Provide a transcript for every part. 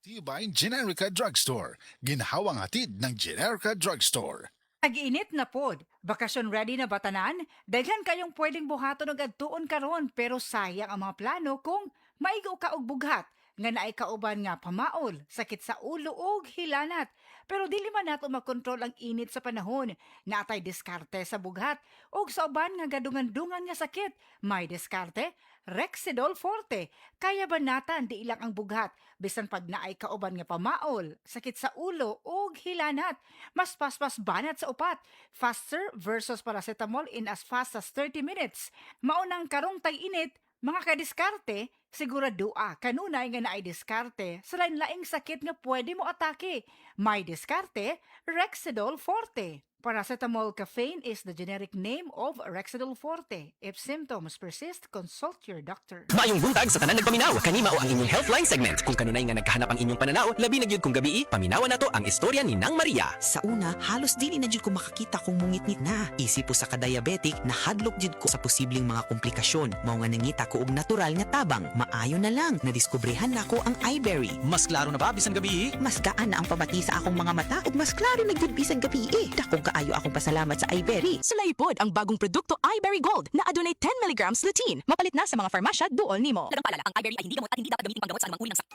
Tibay Generica Drugstore. Ginhawang hatid ng Generica Drugstore. Tag-init na pod. Bakasyon ready na batanan? Daghan kayong pwedeng buhaton og adtuon karon pero sayang ang mga plano kung maigo ka og bughat nga naay kauban nga pamaol, sakit sa ulo ug hilanat. Pero dili man nato makontrol ang init sa panahon. Natay diskarte sa bughat ug sa uban nga gadungan-dungan nga sakit. May diskarte Rexidol Forte. Kaya banatan di ilang ang bughat bisan pag naay kauban nga pamaol, sakit sa ulo ug hilanat. Mas paspas banat sa upat. Faster versus paracetamol in as fast as 30 minutes. Maunang karong tag-init, mga kadiskarte, siguradua kanunay nga naay diskarte sa lain-laing sakit nga pwede mo atake. May diskarte, Rexidol Forte. Paracetamol caffeine is the generic name of Rexidol Forte. If symptoms persist, consult your doctor. Maayong buntag sa tanan nagpaminaw. Kanima o ang inyong Healthline segment. Kung kanunay nga nagkahanap ang inyong pananaw, labi na gyud kung gabi, paminawan nato ang istorya ni Nang Maria. Sa una, halos dili na jud ko makakita kung mungit-ngit na. Isip po sa ka-diabetic, nahadlok jud ko sa posibleng mga komplikasyon. Mao nga nangita ko og natural nga tabang. Maayo na lang, nadiskubrehan na ko ang iBerry. Mas klaro na ba bisan gabi? Mas gaan na ang pamati sa akong mga mata ug mas klaro na gyud bisan gabi. Dako kaayo akong pasalamat sa iBerry. Sulaipod ang bagong produkto iBerry Gold na adunay 10 mg lutein. Mapalit na sa mga farmasya duol nimo. Dagang paalala, ang iBerry ay hindi gamot at hindi dapat gamitin panggamot sa anumang uri ng sakit.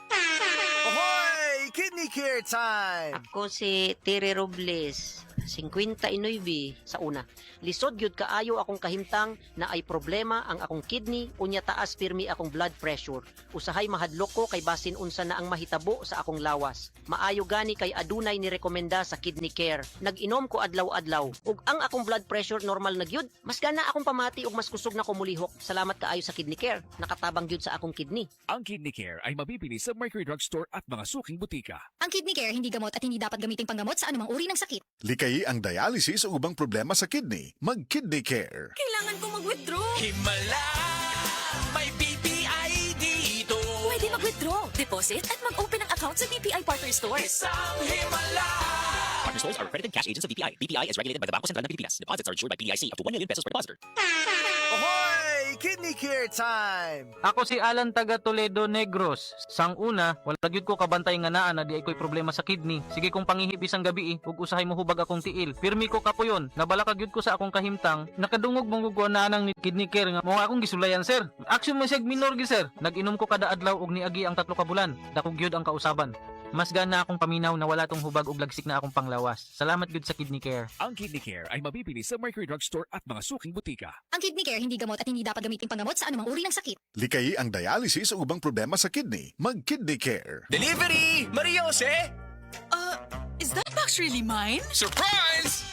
Ahoy! Kidney Care Time! Ako si Tere Robles, 59 sa una. Lisod gyud kaayo akong kahimtang na ay problema ang akong kidney unya taas pirmi akong blood pressure. Usahay mahadlok ko kay basin unsa na ang mahitabo sa akong lawas. Maayo gani kay adunay ni rekomenda sa Kidney Care. Nag-inom ko adlaw-adlaw ug ang akong blood pressure normal na gyud. Mas gana akong pamati ug mas kusog na ko mulihok. Salamat kaayo sa Kidney Care. Nakatabang gyud sa akong kidney. Ang Kidney Care ay mabibili sa Mercury Drugstore at mga suking butika. Ang Kidney Care hindi gamot at hindi dapat gamitin panggamot sa anumang uri ng sakit. Likayi ang dialysis o ubang problema sa kidney. Mag-Kidney Care. Kailangan ko mag-withdraw. Himala! May BPI dito! Pwede mag-withdraw, deposit at mag-open ng account sa BPI Partner Store. Isang himala! Partner stores are accredited cash agents of BPI. BPI is regulated by the Bangko Sentral ng Pilipinas. Deposits are insured by PDIC up to 1 million pesos per depositor. Ahoy! Kidney Care Time! Ako si Alan taga Toledo Negros. Sang una, wala gyud ko kabantay nga naa na di ay ko'y problema sa kidney. Sige kong pangihip isang gabi ug usahay mo hubag akong tiil. Pirmi ko kapuyon, nabala ka gyud ko sa akong kahimtang. Nakadungog mong gugwa na nang ni Kidney Care nga mo akong gisulayan sir. Action man siya minor gi sir. Nag-inom ko kada adlaw ug niagi ang 3 ka bulan. Dako gyud ang kausaban. Mas gana akong paminaw na wala tong hubag ug lagsik na akong panglawas. Salamat gyud sa Kidney Care. Ang Kidney Care ay mabibili sa Mercury Drugstore at mga suking butika. Ang Kidney Care hindi gamot at hindi dapat gamitin panggamot sa anumang uri ng sakit. Likayi ang dialysis o ubang problema sa kidney. Mag-Kidney Care. Delivery! Maria Jose! Is that box really mine? Surprise!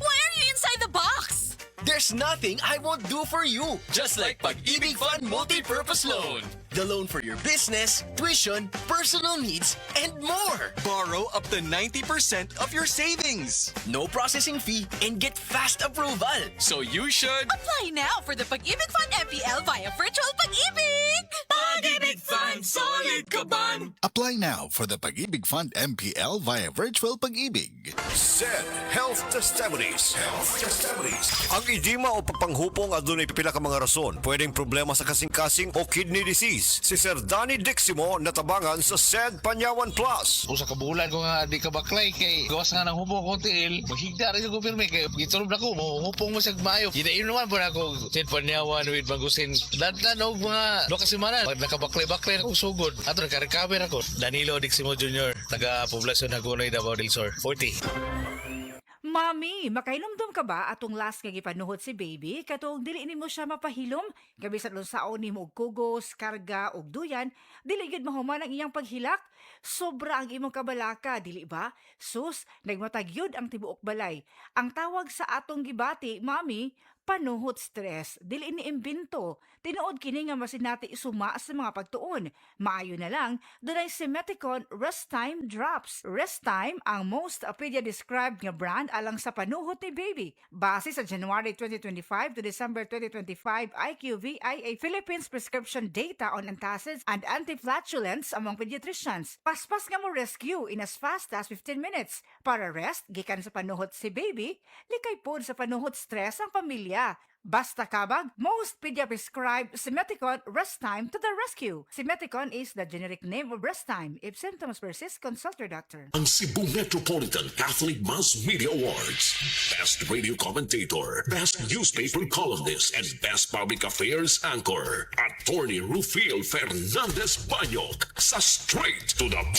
Why are you inside the box? There's nothing I won't do for you. Just like Pag-ibig Fund Multi-Purpose Loan. The loan for your business, tuition, personal needs, and more. Borrow up to 90% of your savings. No processing fee and get fast approval. So you should... Apply now for the Pag-ibig Fund MPL via Virtual Pag-ibig! Pag-ibig Fund Solid Kaban. Apply now for the Pag-ibig Fund MPL via Virtual Pag-ibig. SED Health Testimonies. Health Testimonies. Ang edema o pagpanghupong adunay pipila ka mga rason. Pwedeng problema sa kasing-kasing o kidney disease. Si Sir Danny Diximo natabangan sa SED Panyawan Plus. Usa ka bulan ko nga di ka baklay kay gawas nga ng hupong ko tiil. Maghigda rin ko pirmi kay gitulob na ko mo hupong mo sa mayo. Gidain naman po na ako SED Panyawan with Magusin. Dadlan og mga 2 semana pag nakabaklay-baklay na kong sugod. Ato naka-recover ako. Danilo Diximo Jr. taga Poblacion Hagonoy, Davao del Sur. 40. Mami, makahinumdum ka ba atong last nga gipanuhot si baby katong dili nimo siya mapahilom gabisan unsaon nimo og kugos, karga og duyan, dili gid mahuman ang iyang paghilak. Sobra ang imong kabalaka, dili ba? Sus, nagmatagyod ang tibuok balay. Ang tawag sa atong gibati, mami, panuhot stress, dili ni imbento. Tinuod kini nga masinati isuma sa mga pagtuon. Maayo na lang, dunay si Meticon Rest Time Drops. Rest Time ang most pedia-described nga brand alang sa panuhot ni baby. Base sa January 2025 to December 2025 IQVIA Philippines prescription data on antacids and anti-flatulence among pediatricians. Paspas nga mo rescue in as fast as 15 minutes. Para rest, gikan sa panuhot si baby, likay pod sa panuhot stress ang pamilya. Manila. Basta kabag, most pedia-prescribed Simeticon Restime to the rescue. Simeticon is the generic name of Restime. If symptoms persist, consult your doctor. Ang Cebu Metropolitan Catholic Mass Media Awards. Best Radio Commentator, Best Newspaper Columnist, and Best Public Affairs Anchor. Attorney Rufil Fernandez Banyok sa Straight to the Point.